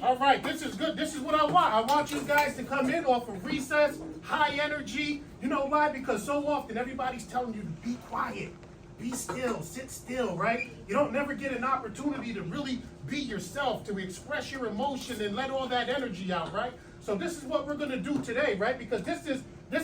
All right, this is good. This is what I want. I want you guys to come in off of recess, high energy. You know why? Because so often everybody's telling you to be quiet, be still, sit still, right? You don't never get an opportunity to really be yourself, to express your emotion and let all that energy out, right? So this is what we're going to do today, right? Because this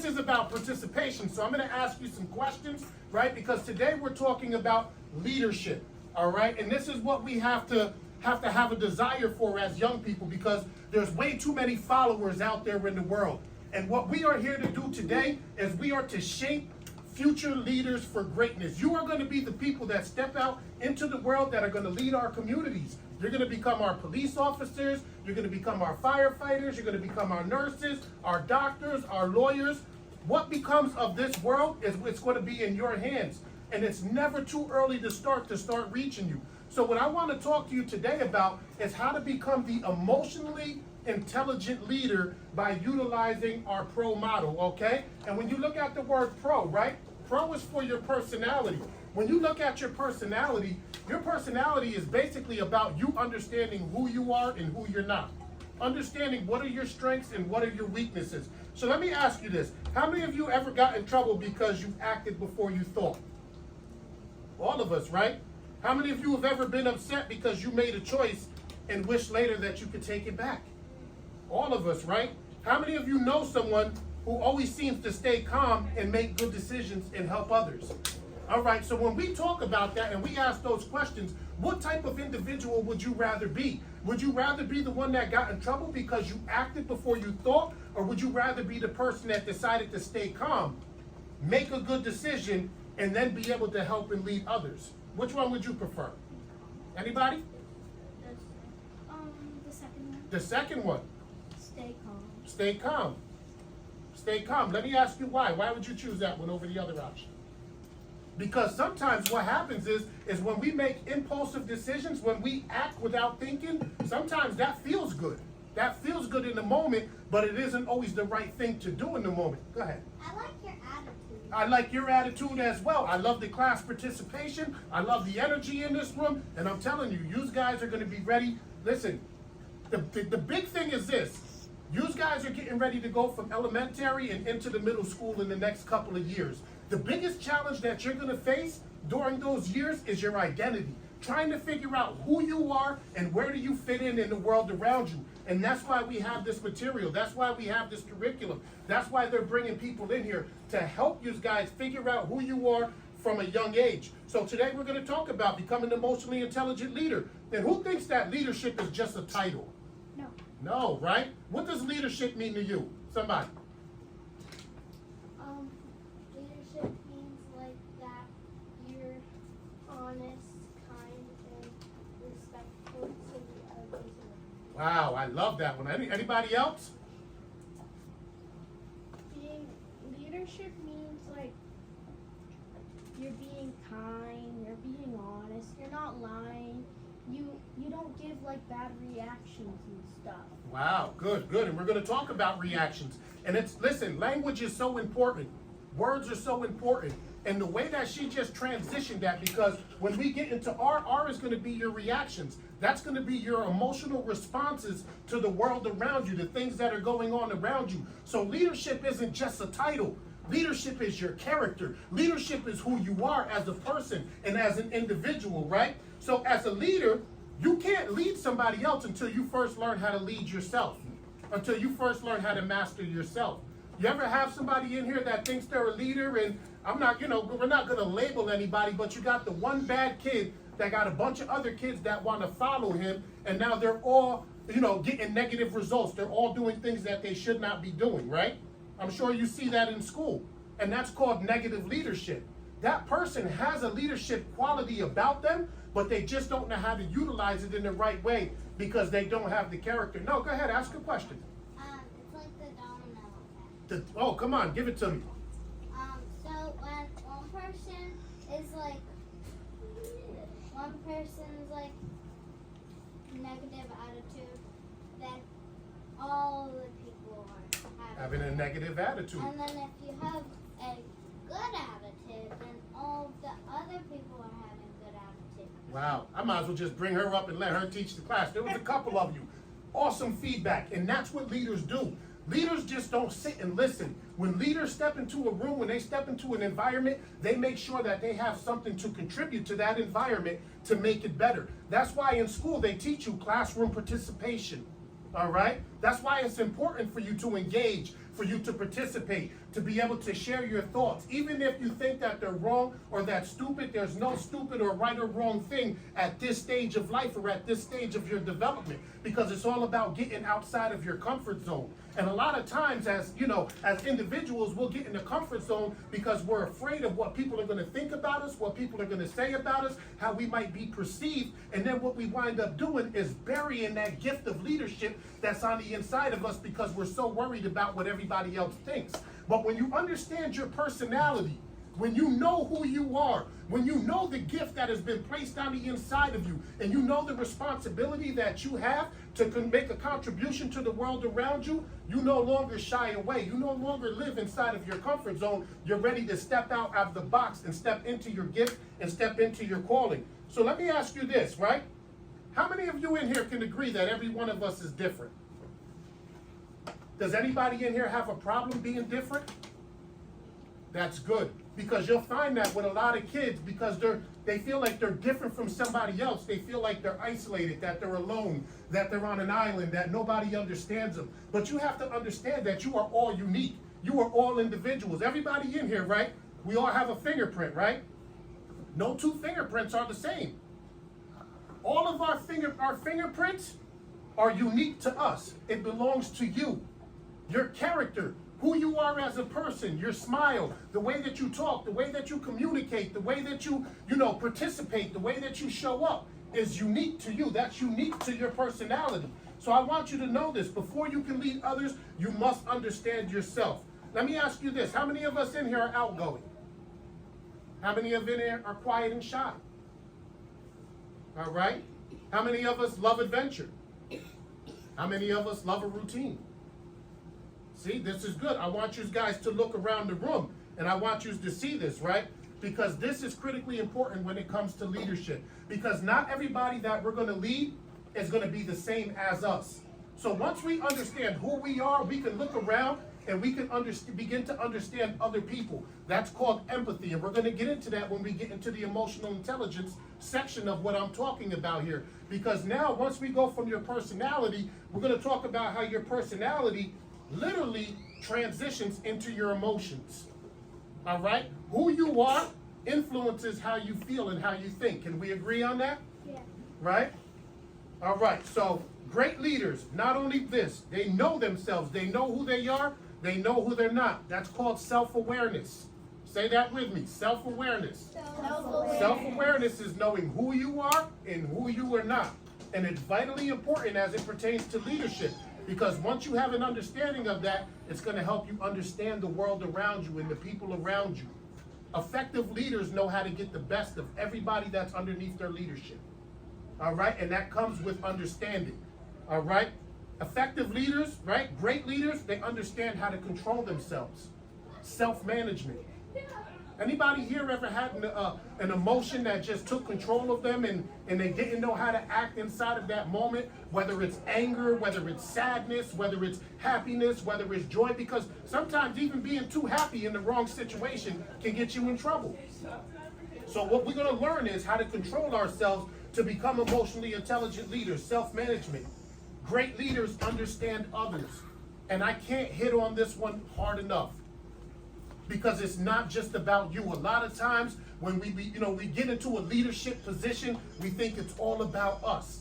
is about participation. So I'm going to ask you some questions, right? Because today we're talking about leadership, all right? And this is what we have to have a desire for as young people, because there's way too many followers out there in the world. And what we are here to do today is we are to shape future leaders for greatness. You are going to be the people that step out into the world that are going to lead our communities. You're going to become our police officers. You're going to become our firefighters. You're going to become our nurses, our doctors, our lawyers. What becomes of this world is it's going to be in your hands. And it's never too early to start reaching you. So what I want to talk to you today about is how to become the emotionally intelligent leader by utilizing our PRO model, okay? And when you look at the word PRO, right? PRO is for your personality. When you look at your personality is basically about you understanding who you are and who you're not. Understanding what are your strengths and what are your weaknesses. So let me ask you this. How many of you ever got in trouble because you acted before you thought? All of us, right? How many of you have ever been upset because you made a choice and wish later that you could take it back? All of us, right? How many of you know someone who always seems to stay calm and make good decisions and help others? All right, so when we talk about that and we ask those questions, what type of individual would you rather be? Would you rather be the one that got in trouble because you acted before you thought? Or would you rather be the person that decided to stay calm, make a good decision, and then be able to help and lead others? Which one would you prefer? Anybody? The second one. The second one. Stay calm. Stay calm. Stay calm. Let me ask you why. Why would you choose that one over the other option? Because sometimes what happens is when we make impulsive decisions, when we act without thinking, sometimes that feels good. That feels good in the moment, but it isn't always the right thing to do in the moment. Go ahead. I like your attitude. I like your attitude as well. I love the class participation. I love the energy in this room. And I'm telling you, you guys are going to be ready. Listen, the big thing is this. You guys are getting ready to go from elementary and into the middle school in the next couple of years. The biggest challenge that you're going to face during those years is your identity. Trying to figure out who you are and where do you fit in the world around you. And that's why we have this material. That's why we have this curriculum. That's why they're bringing people in here to help you guys figure out who you are from a young age. So today we're going to talk about becoming an emotionally intelligent leader. And who thinks that leadership is just a title? No. No, right? What does leadership mean to you? Somebody. Leadership means like that you're honest, kind, and respectful to the others. Wow, I love that one. Anybody else? Leadership means like you're being kind, you're being honest, you're not lying, you don't give like bad reactions and stuff. Wow, good. And we're going to talk about reactions. And listen, language is so important. Words are so important. And the way that she just transitioned that, because when we get into R is going to be your reactions. That's going to be your emotional responses to the world around you, the things that are going on around you. So leadership isn't just a title. Leadership is your character. Leadership is who you are as a person and as an individual, right? So as a leader, you can't lead somebody else until you first learn how to lead yourself, until you first learn how to master yourself. You ever have somebody in here that thinks they're a leader, and we're not going to label anybody, but you got the one bad kid that got a bunch of other kids that want to follow him, and now they're all, getting negative results. They're all doing things that they should not be doing, right? I'm sure you see that in school, and that's called negative leadership. That person has a leadership quality about them, but they just don't know how to utilize it in the right way because they don't have the character. No, go ahead, ask a question. It's like the domino effect. Oh, come on, give it to me. So when one person is like negative attitude, then all the people are having a negative attitude. And then if you have a good attitude, then all the other people are having good attitude. Wow, I might as well just bring her up and let her teach the class. There was a couple of you. awesome feedback. And that's what leaders do. Leaders just don't sit and listen. When leaders step into a room, when they step into an environment, they make sure that they have something to contribute to that environment to make it better. That's why in school they teach you classroom participation. All right? That's why it's important for you to engage, for you to participate, to be able to share your thoughts. Even if you think that they're wrong or that's stupid, there's no stupid or right or wrong thing at this stage of life or at this stage of your development, because it's all about getting outside of your comfort zone. And a lot of times, as you know, as individuals, we'll get in the comfort zone because we're afraid of what people are going to think about us, what people are going to say about us, how we might be perceived. And then what we wind up doing is burying that gift of leadership that's on the inside of us because we're so worried about what everybody else thinks. But when you understand your personality, when you know who you are, when you know the gift that has been placed on the inside of you, and you know the responsibility that you have to make a contribution to the world around you, you no longer shy away. You no longer live inside of your comfort zone. You're ready to step out of the box and step into your gift and step into your calling. So let me ask you this, right? How many of you in here can agree that every one of us is different? Does anybody in here have a problem being different? That's good, because you'll find that with a lot of kids, because they feel like they're different from somebody else. They feel like they're isolated, that they're alone, that they're on an island, that nobody understands them. But you have to understand that you are all unique. You are all individuals. Everybody in here, right? We all have a fingerprint, right? No two fingerprints are the same. All of our fingerprints are unique to us. It belongs to you. Your character, who you are as a person, your smile, the way that you talk, the way that you communicate, the way that you participate, the way that you show up is unique to you. That's unique to your personality. So I want you to know this. Before you can lead others, you must understand yourself. Let me ask you this. How many of us in here are outgoing? How many of you in here are quiet and shy? All right? How many of us love adventure? How many of us love a routine? See, this is good. I want you guys to look around the room, and I want you to see this, right? Because this is critically important when it comes to leadership. Because not everybody that we're going to lead is going to be the same as us. So once we understand who we are, we can look around and we can begin to understand other people. That's called empathy, and we're going to get into that when we get into the emotional intelligence section of what I'm talking about here. Because now, once we go from your personality, we're going to talk about how your personality literally transitions into your emotions. All right? Who you are influences how you feel and how you think. Can we agree on that? Yeah. Right? All right. So great leaders, not only this, they know themselves. They know who they are. They know who they're not. That's called self-awareness. Say that with me. Self-awareness. Self-awareness. Self-awareness is knowing who you are and who you are not. And it's vitally important as it pertains to leadership. Because once you have an understanding of that, it's going to help you understand the world around you and the people around you. Effective leaders know how to get the best of everybody that's underneath their leadership. All right? And that comes with understanding. All right? Effective leaders, right? Great leaders, they understand how to control themselves. Self-management. Anybody here ever had an emotion that just took control of them and they didn't know how to act inside of that moment? Whether it's anger, whether it's sadness, whether it's happiness, whether it's joy, because sometimes even being too happy in the wrong situation can get you in trouble. So what we're going to learn is how to control ourselves to become emotionally intelligent leaders, self-management. Great leaders understand others. And I can't hit on this one hard enough. Because it's not just about you. A lot of times when we get into a leadership position, we think it's all about us.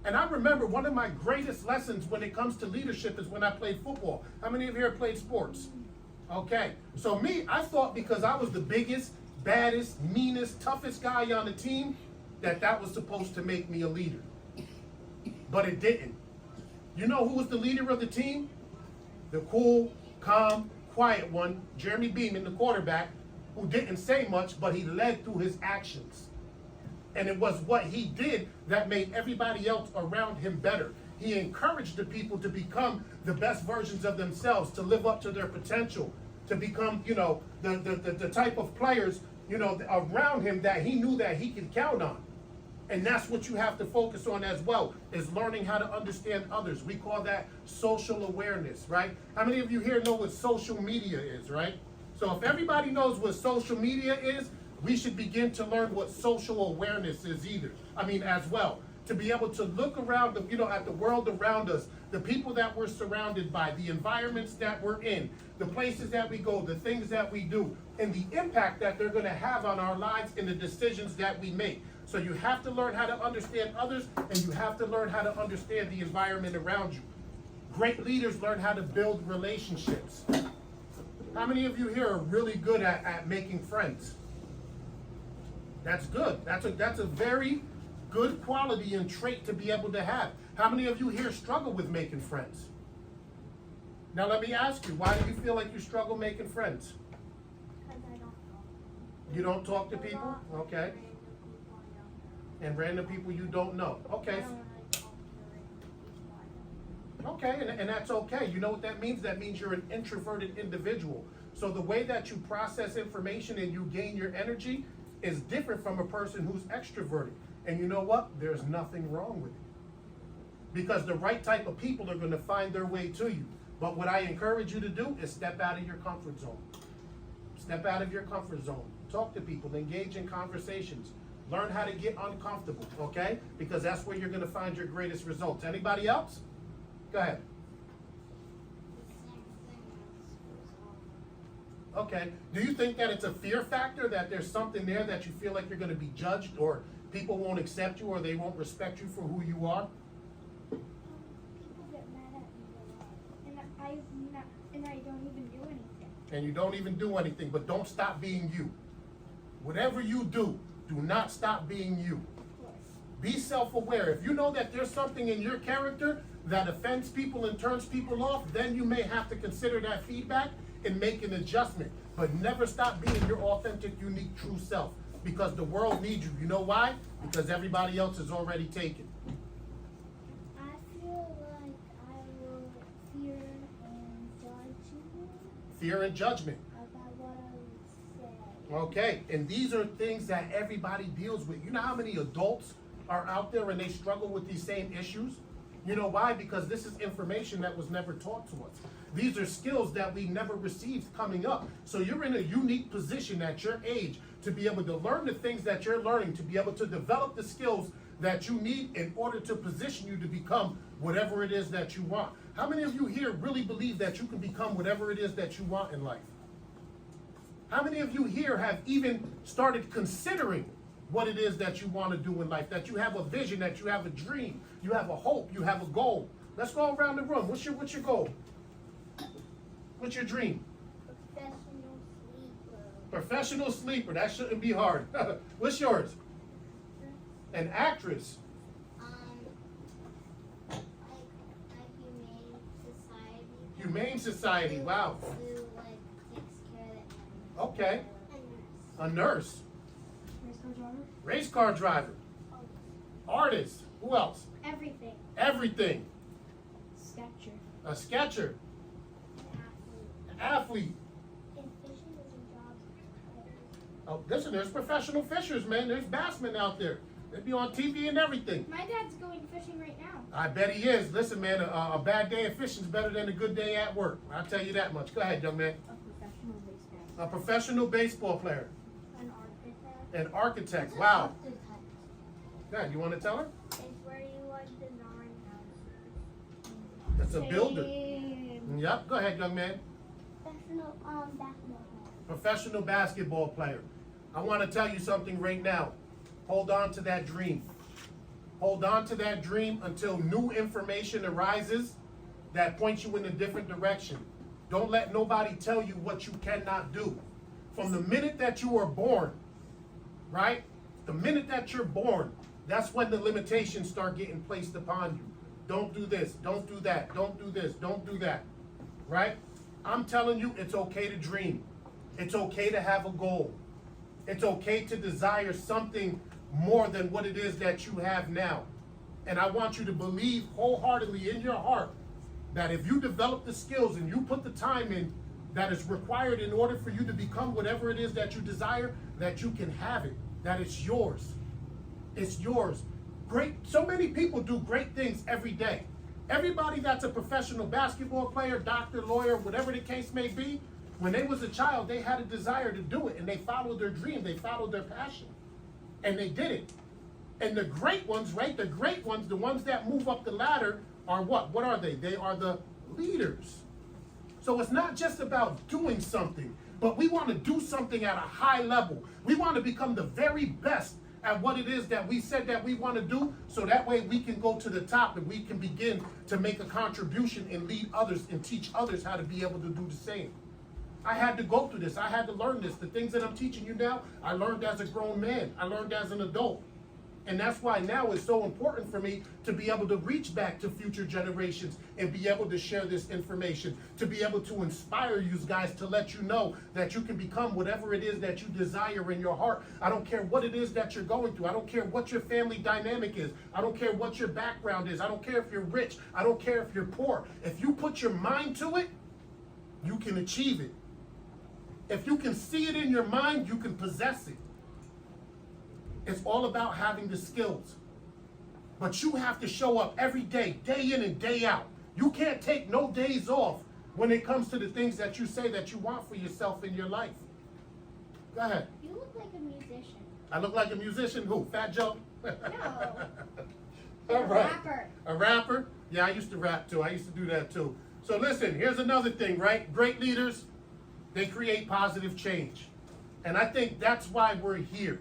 And I remember one of my greatest lessons when it comes to leadership is when I played football. How many of you here played sports? Okay. So me, I thought because I was the biggest, baddest, meanest, toughest guy on the team, that was supposed to make me a leader. But it didn't. You know who was the leader of the team? The cool, calm, quiet one, Jeremy Beeman, the quarterback, who didn't say much, but he led through his actions. And it was what he did that made everybody else around him better. He encouraged the people to become the best versions of themselves, to live up to their potential, to become, the type of players, around him that he knew that he could count on. And that's what you have to focus on as well, is learning how to understand others. We call that social awareness, right? How many of you here know what social media is, right? So if everybody knows what social media is, we should begin to learn what social awareness is as well. To be able to look around, at the world around us, the people that we're surrounded by, the environments that we're in, the places that we go, the things that we do, and the impact that they're going to have on our lives and the decisions that we make. So you have to learn how to understand others, and you have to learn how to understand the environment around you. Great leaders learn how to build relationships. How many of you here are really good at making friends? That's good. That's a very good quality and trait to be able to have. How many of you here struggle with making friends? Now let me ask you, why do you feel like you struggle making friends? Because I don't talk. You don't talk to people? Okay. And random people you don't know. Okay. Okay, and that's okay. You know what that means? That means you're an introverted individual. So the way that you process information and you gain your energy is different from a person who's extroverted. And you know what? There's nothing wrong with it. Because the right type of people are going to find their way to you. But what I encourage you to do is step out of your comfort zone. Step out of your comfort zone. Talk to people. Engage in conversations. Learn how to get uncomfortable, okay? Because that's where you're going to find your greatest results. Anybody else? Go ahead. Okay. Do you think that it's a fear factor, that there's something there that you feel like you're going to be judged, or people won't accept you, or they won't respect you for who you are? People get mad at me a lot, and I don't even do anything. And you don't even do anything, but don't stop being you. Whatever you do, do not stop being you. Be self-aware. If you know that there's something in your character that offends people and turns people off, then you may have to consider that feedback and make an adjustment. But never stop being your authentic, unique, true self. Because the world needs you. You know why? Because everybody else is already taken. I feel like I will fear and judgment. Fear and judgment. About what I would say. Okay, and these are things that everybody deals with. You know how many adults are out there and they struggle with these same issues? You know why? Because this is information that was never taught to us. These are skills that we never received coming up. So you're in a unique position at your age to be able to learn the things that you're learning, to be able to develop the skills that you need in order to position you to become whatever it is that you want. How many of you here really believe that you can become whatever it is that you want in life? How many of you here have even started considering what it is that you want to do in life, that you have a vision, that you have a dream, you have a hope, you have a goal? Let's go around the room. What's your goal? What's your dream? Professional sleeper. Professional sleeper. That shouldn't be hard. What's yours? An actress. Like humane society. Humane society. Wow. Who like takes care of the Okay. animals. A nurse. Race car driver. Race car driver. Artist. Who else? Everything. Everything. Sketcher. A sketcher. Athlete. An athlete. And fishing is a job. Oh, listen, there's professional fishers, man. There's bassmen out there. They be on TV and everything. My dad's going fishing right now. I bet he is. Listen, man, a bad day of fishing is better than a good day at work. I'll tell you that much. Go ahead, young man. A professional baseball. A professional baseball player. An architect. An architect. Wow. Good. You want to tell her? It's where you like design houses. That's a builder. Same. Yep. Go ahead, young man. Professional basketball player. Professional basketball player. I want to tell you something right now. Hold on to that dream. Hold on to that dream until new information arises that points you in a different direction. Don't let nobody tell you what you cannot do. From the minute that you are born, right? The minute that you're born, that's when the limitations start getting placed upon you. Don't do this, don't do that, don't do this, don't do that, right? I'm telling you, it's okay to dream. It's okay to have a goal. It's okay to desire something more than what it is that you have now. And I want you to believe wholeheartedly in your heart that if you develop the skills and you put the time in that is required in order for you to become whatever it is that you desire, that you can have it, that it's yours. It's yours. Great. So many people do great things every day. Everybody that's a professional basketball player, doctor, lawyer, whatever the case may be, when they was a child, they had a desire to do it, and they followed their dream, they followed their passion, and they did it. And the great ones, right? The great ones, the ones that move up the ladder are what? What are they? They are the leaders. So it's not just about doing something, but we want to do something at a high level. We want to become the very best at what it is that we said that we want to do, so that way we can go to the top and we can begin to make a contribution and lead others and teach others how to be able to do the same. I had to go through this. I had to learn this. The things that I'm teaching you now, I learned as a grown man. I learned as an adult. And that's why now it's so important for me to be able to reach back to future generations and be able to share this information, to be able to inspire you guys, to let you know that you can become whatever it is that you desire in your heart. I don't care what it is that you're going through. I don't care what your family dynamic is. I don't care what your background is. I don't care if you're rich. I don't care if you're poor. If you put your mind to it, you can achieve it. If you can see it in your mind, you can possess it. It's all about having the skills. But you have to show up every day, day in and day out. You can't take no days off when it comes to the things that you say that you want for yourself in your life. Go ahead. You look like a musician. I look like a musician? Who? Fat Joe? No. All right. Rapper. A rapper? Yeah, I used to rap too. I used to do that too. So listen, here's another thing, right? Great leaders, they create positive change. And I think that's why we're here.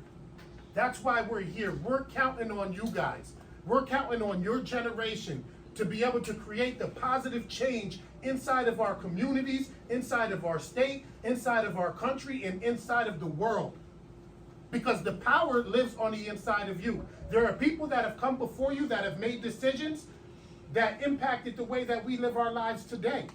That's why we're here. We're counting on you guys. We're counting on your generation to be able to create the positive change inside of our communities, inside of our state, inside of our country, and inside of the world. Because the power lives on the inside of you. There are people that have come before you that have made decisions that impacted the way that we live our lives today.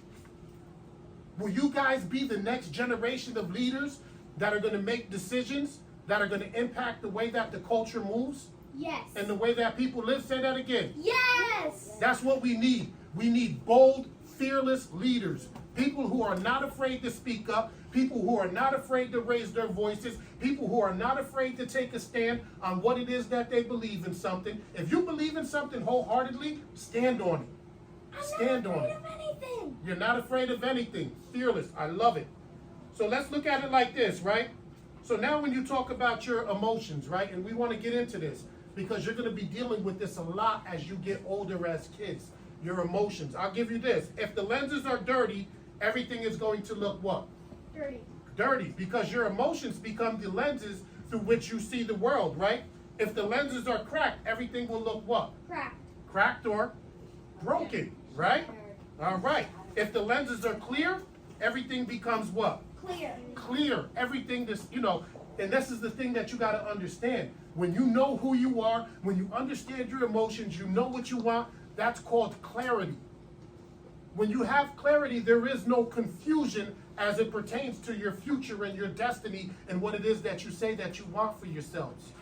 Will you guys be the next generation of leaders that are going to make decisions that are going to impact the way that the culture moves? Yes. And the way that people live? Say that again. Yes. That's what we need. We need bold, fearless leaders. People who are not afraid to speak up. People who are not afraid to raise their voices. People who are not afraid to take a stand on what it is that they believe in something. If you believe in something wholeheartedly, stand on it. Stand on it. I'm not afraid of anything. You're not afraid of anything. Fearless. I love it. So let's look at it like this, right? So now when you talk about your emotions, right, and we want to get into this because you're going to be dealing with this a lot as you get older as kids, your emotions. I'll give you this. If the lenses are dirty, everything is going to look what? Dirty. Dirty, because your emotions become the lenses through which you see the world, right? If the lenses are cracked, everything will look what? Cracked. Cracked or broken, right? All right. If the lenses are clear, everything becomes what? Clear. Clear. Everything this, and this is the thing that you got to understand. When you know who you are, when you understand your emotions, you know what you want, that's called clarity. When you have clarity, there is no confusion as it pertains to your future and your destiny and what it is that you say that you want for yourselves.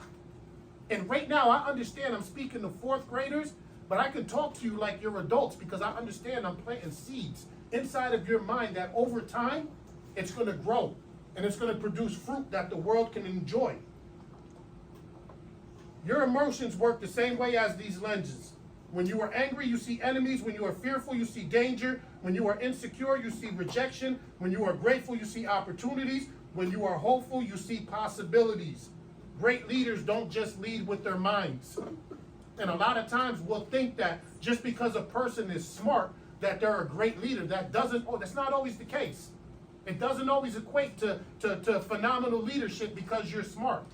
And right now, I understand I'm speaking to fourth graders, but I can talk to you like you're adults because I understand I'm planting seeds inside of your mind that over time, it's going to grow and it's going to produce fruit that the world can enjoy. Your emotions work the same way as these lenses. When you are angry, you see enemies. When you are fearful, you see danger. When you are insecure, you see rejection. When you are grateful, you see opportunities. When you are hopeful, you see possibilities. Great leaders don't just lead with their minds. And a lot of times we'll think that just because a person is smart, that they're a great leader. That's not always the case. It doesn't always equate to phenomenal leadership because you're smart.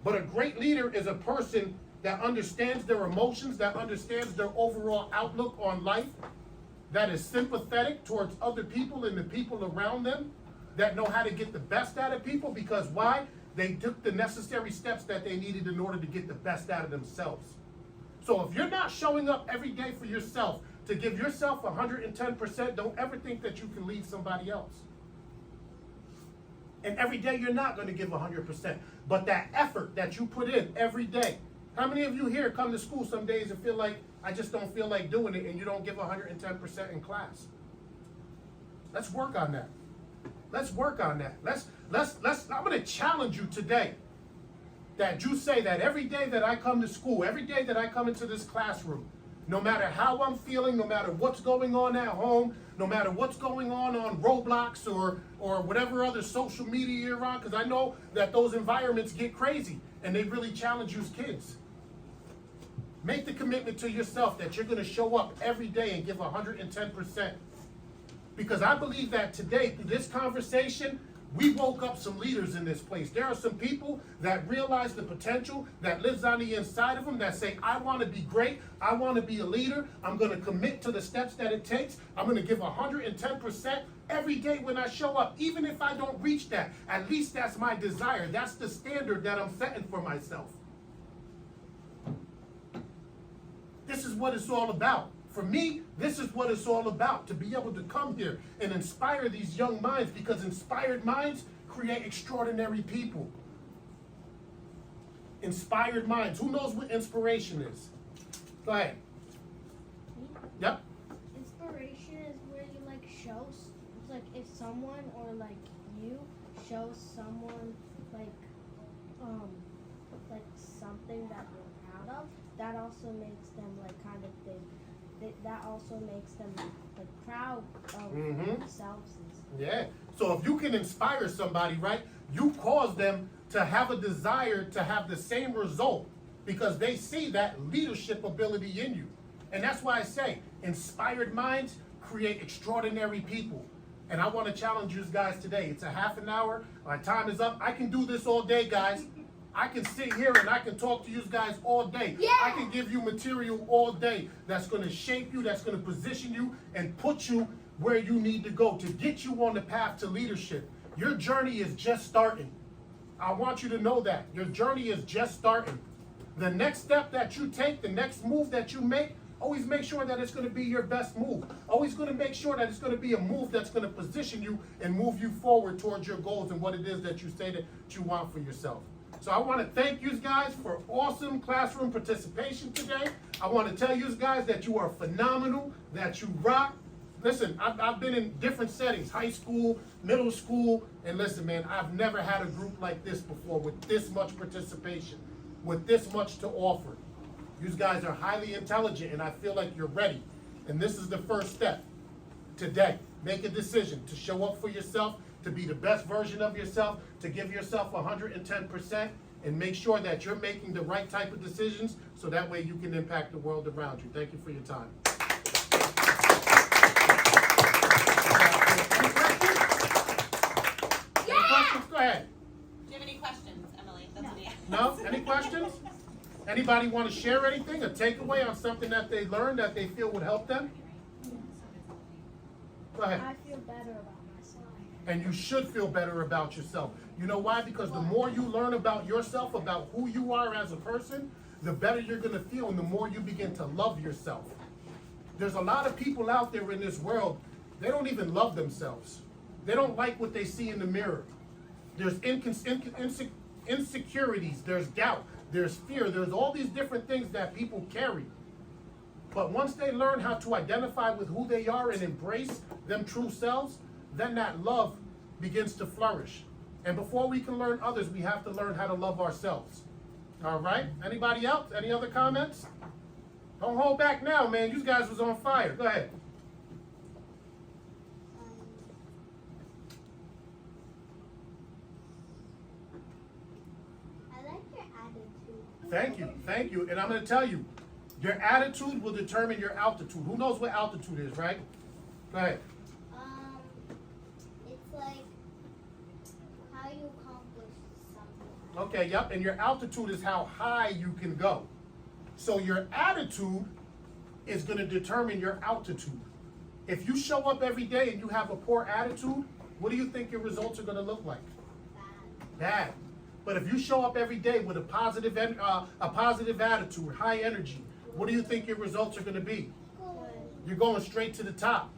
But a great leader is a person that understands their emotions, that understands their overall outlook on life, that is sympathetic towards other people and the people around them, that know how to get the best out of people because why? They took the necessary steps that they needed in order to get the best out of themselves. So if you're not showing up every day for yourself, to give yourself 110%, don't ever think that you can lead somebody else. And every day you're not going to give 100%. But that effort that you put in every day. How many of you here come to school some days and feel like, I just don't feel like doing it, and you don't give 110% in class? Let's work on that. Let's work on that. I'm going to challenge you today. that you say that every day that I come to school, every day that I come into this classroom, no matter how I'm feeling, no matter what's going on at home, no matter what's going on Roblox or whatever other social media you're on, because I know that those environments get crazy and they really challenge you as kids. Make the commitment to yourself that you're going to show up every day and give 110%. Because I believe that today, through this conversation, we woke up some leaders in this place. There are some people that realize the potential that lives on the inside of them that say, I want to be great. I want to be a leader. I'm going to commit to the steps that it takes. I'm going to give 110% every day when I show up. Even if I don't reach that, at least that's my desire. That's the standard that I'm setting for myself. This is what it's all about. For me, this is what it's all about, to be able to come here and inspire these young minds, because inspired minds create extraordinary people. Inspired minds. Who knows what inspiration is? Go ahead. Yep. Inspiration is where you like show, it's like if someone or like you show someone like something that you're proud of, that also makes them like kind of think. That also makes them like proud of themselves. Yeah. So if you can inspire somebody, right, you cause them to have a desire to have the same result because they see that leadership ability in you. And that's why I say inspired minds create extraordinary people. And I want to challenge you guys today. It's a half an hour. My time is up. I can do this all day, guys. I can sit here and I can talk to you guys all day. Yeah. I can give you material all day that's going to shape you, that's going to position you and put you where you need to go to get you on the path to leadership. Your journey is just starting. I want you to know that. Your journey is just starting. The next step that you take, the next move that you make, always make sure that it's going to be your best move. Always going to make sure that it's going to be a move that's going to position you and move you forward towards your goals and what it is that you say that you want for yourself. So I want to thank you guys for awesome classroom participation today. I want to tell you guys that you are phenomenal, that you rock. Listen, I've been in different settings, high school, middle school, and listen, man, I've never had a group like this before with this much participation, with this much to offer. You guys are highly intelligent, and I feel like you're ready. And this is the first step today. Make a decision to show up for yourself, to be the best version of yourself, to give yourself 110%, and make sure that you're making the right type of decisions so that way you can impact the world around you. Thank you for your time. Any questions? Go ahead. Do you have any questions, Emily? That's what he asked. No? Any questions? Anybody want to share anything, a takeaway on something that they learned that they feel would help them? Go ahead. I feel better about myself. And you should feel better about yourself. You know why? Because the more you learn about yourself, about who you are as a person, the better you're going to feel and the more you begin to love yourself. There's a lot of people out there in this world, they don't even love themselves. They don't like what they see in the mirror. There's insecurities, there's doubt, there's fear, there's all these different things that people carry. But once they learn how to identify with who they are and embrace them true selves, then that love begins to flourish. And before we can learn others, we have to learn how to love ourselves. All right? Anybody else? Any other comments? Don't hold back now, man. You guys was on fire. Go ahead. I like your attitude. Thank you. Thank you. And I'm going to tell you, your attitude will determine your altitude. Who knows what altitude is, right? Go ahead. It's like how you accomplish something. Okay, yep. And your altitude is how high you can go. So your attitude is going to determine your altitude. If you show up every day and you have a poor attitude, what do you think your results are going to look like? Bad. But if you show up every day with a positive attitude, high energy, what do you think your results are going to be? Good. You're going straight to the top.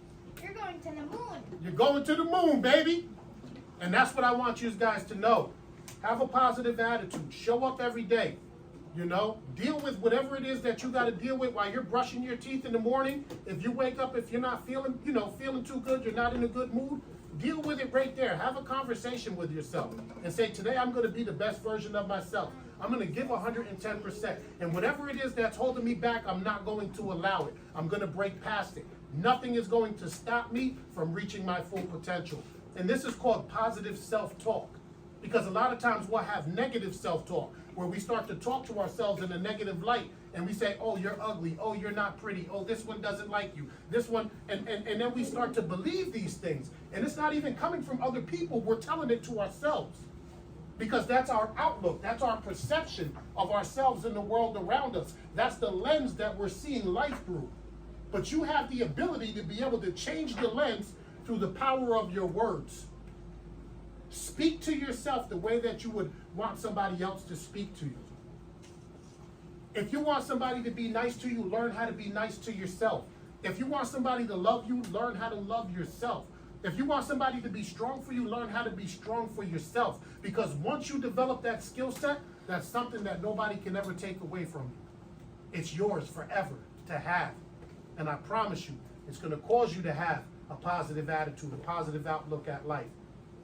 You're going to the moon. You're going to the moon, baby. And that's what I want you guys to know. Have a positive attitude. Show up every day. You know, deal with whatever it is that you got to deal with while you're brushing your teeth in the morning. If you wake up, if you're not feeling too good, you're not in a good mood, deal with it right there. Have a conversation with yourself and say, today I'm going to be the best version of myself. I'm going to give 110%. And whatever it is that's holding me back, I'm not going to allow it. I'm going to break past it. Nothing is going to stop me from reaching my full potential. And this is called positive self-talk. Because a lot of times we'll have negative self-talk, where we start to talk to ourselves in a negative light. And we say, oh, you're ugly. Oh, you're not pretty. Oh, this one doesn't like you. This one, and then we start to believe these things. And it's not even coming from other people. We're telling it to ourselves. Because that's our outlook. That's our perception of ourselves and the world around us. That's the lens that we're seeing life through. But you have the ability to be able to change the lens through the power of your words. Speak to yourself the way that you would want somebody else to speak to you. If you want somebody to be nice to you, learn how to be nice to yourself. If you want somebody to love you, learn how to love yourself. If you want somebody to be strong for you, learn how to be strong for yourself. Because once you develop that skill set, that's something that nobody can ever take away from you. It's yours forever to have. And I promise you, it's going to cause you to have a positive attitude, a positive outlook at life.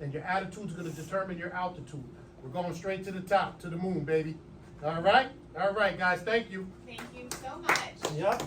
And your attitude's going to determine your altitude. We're going straight to the top, to the moon, baby. All right? All right, guys. Thank you. Thank you so much. Yep.